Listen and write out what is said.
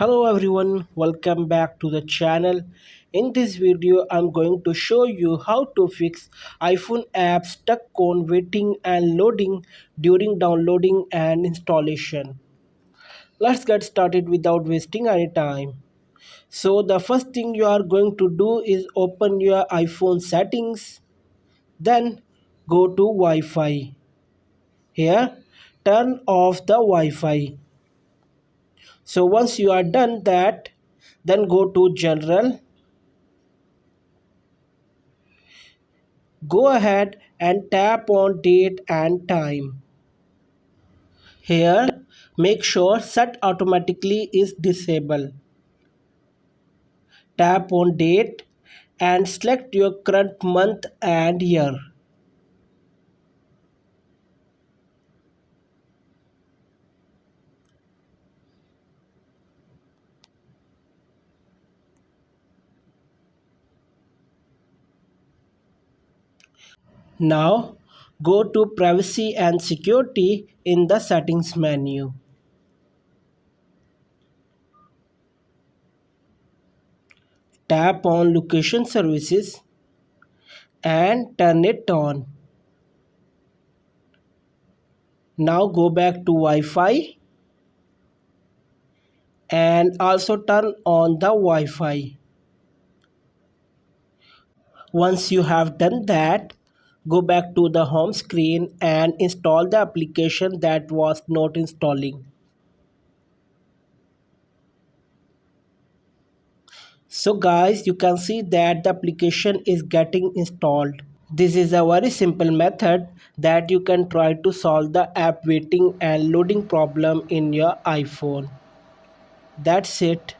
Hello everyone, welcome back to the channel. In this video, I'm going to show you how to fix iPhone apps stuck on waiting and loading during downloading and installation. Let's get started without wasting any time. So the first thing you are going to do is open your iPhone settings, then go to Wi-Fi. Here, turn off the Wi-Fi. So once you are done that, then go to general. Go ahead and tap on date and time. Here, make sure set automatically is disabled. Tap on date and select your current month and year. Now, go to privacy and security in the settings menu. Tap on location services and turn it on. Now go back to Wi-Fi and also turn on the Wi-Fi. Once you have done that, go back to the home screen and install the application that was not installing. So guys, you can see that the application is getting installed. This is a very simple method that you can try to solve the app waiting and loading problem in your iPhone. That's it.